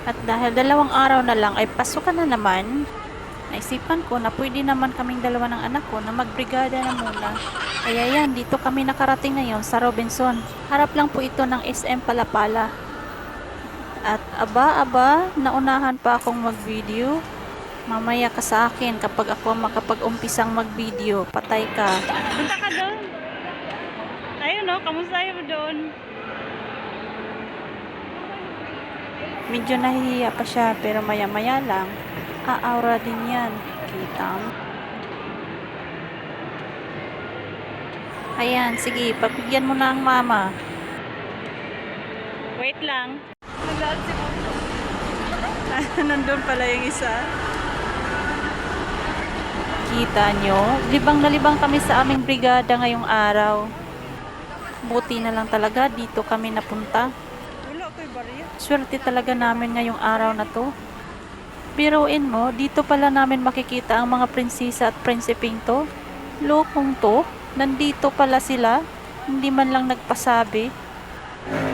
At dahil 2 araw na lang ay pasukan na naman, naisipan ko na pwede naman kaming dalawa ng anak ko na magbrigada na muna. Kaya yan, dito kami nakarating ngayon sa Robinson. Harap lang po ito ng SM Palapala. At aba, naunahan pa akong mag-video. Mamaya ka sa akin kapag ako makapag-umpisang mag-video. Patay ka. Punta ka doon. Ayun no, kamusta mo doon? Medyo nahihiya pa siya pero maya-maya lang. Aaura din yan. Kita mo? Ayan, sige, pagbigyan mo na ang mama. Wait lang. Naglaan si Mundo. Nandun pala yung isa. Kita nyo? Libang na libang kami sa aming brigada ngayong araw. Buti na lang talaga dito kami napunta. Swerte talaga namin ngayong araw na to. Biruin mo, dito pala namin makikita ang mga prinsesa at prinsiping to. Lokong to, nandito pala sila. Hindi man lang nagpasabi.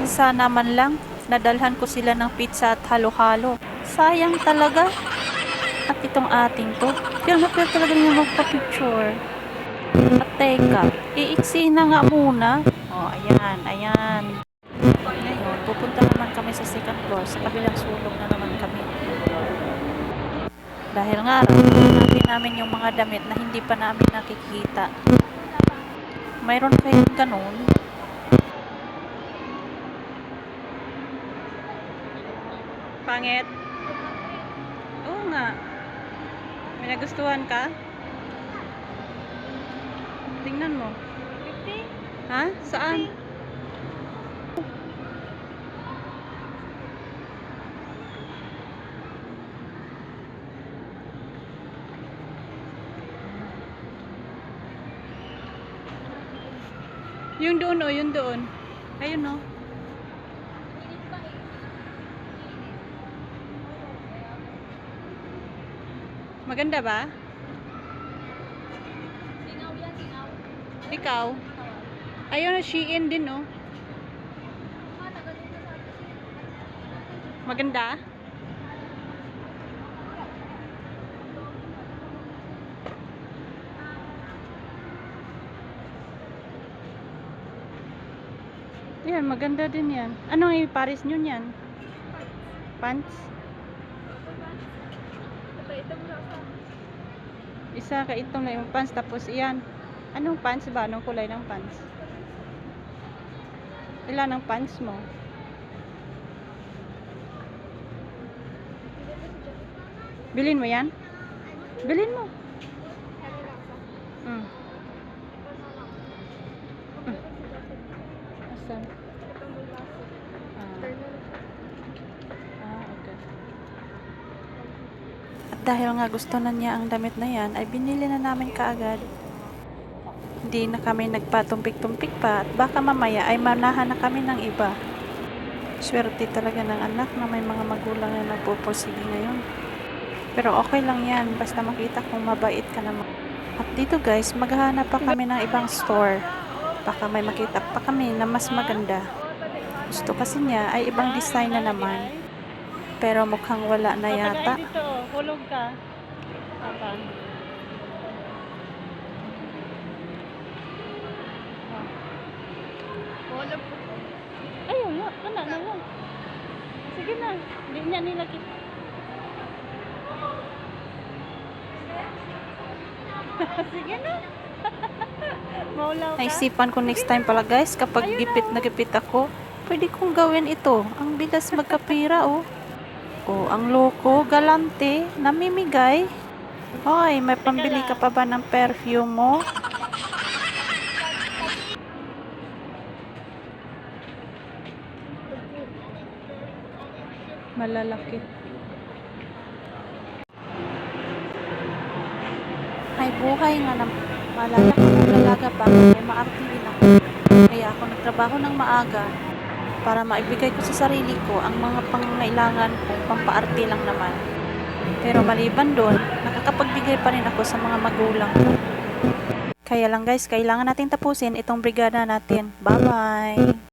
Sana man lang, nadalhan ko sila ng pizza at halo-halo. Sayang talaga. At itong ating to, pero talaga niya magpa-picture. At teka, iiksi na nga muna. O, ayan. Ngayon, pupunta naman kami sa second floor. Sa kabilang sulok na naman kami. Dahil nga, hanapin namin yung mga damit na hindi pa namin nakikita. Mayroon kayong ganun? Pangit? Oo nga. May nagustuhan ka? Tingnan mo. 50? Ha? Saan? 50. Yung doon o, yung doon. Ayun o. Maganda ba? Singaw yan, singaw. Ikaw? Ayun na, Shein din o. Maganda? Yan, maganda din yan. Anong iparis nyo yan? Pants? Isa ka itong na yung pants, tapos iyan. Anong pants ba? Anong kulay ng pants? Ilan ang pants mo? Bilin mo yan? Bilin mo. Asan? Okay. At dahil nga gusto na niya ang damit na yan, ay binili na namin kaagad. Hindi na kami nagpatumpik-tumpik pa at baka mamaya ay manahan na kami ng iba. Swerte talaga ng anak na may mga magulang na nagpupursige ngayon. Pero okay lang yan, basta makita kung mabait ka naman. At dito guys, maghahanap pa kami ng ibang store. Baka may makita pa kami na mas maganda. Gusto kasi niya ay ibang design na naman. Pero mukhang wala na yata. Dito, hulog ka. Apan. Ay, wala. Kana na lang. Sige na. Hindi niya nila kita. Sige na. Naisipan ko next time pala guys, kapag gipit na gipit ako, pwede kong gawin ito. Ang bigas magkapira oh. Oh, ang loko, galante, namimigay. Hoy, may pambili ka pa ba ng perfume mo? Malalaki. Ay, buhay nga ng malalaki ng dalaga pa. Ay, maarte din ako. Kaya ako nagtrabaho ng maaga para maibigay ko sa sarili ko ang mga pangangailangan kong pampaarte lang naman. Pero maliban doon, nakakapagbigay pa rin ako sa mga magulang ko. Kaya lang guys, kailangan natin tapusin itong brigada natin. Bye-bye!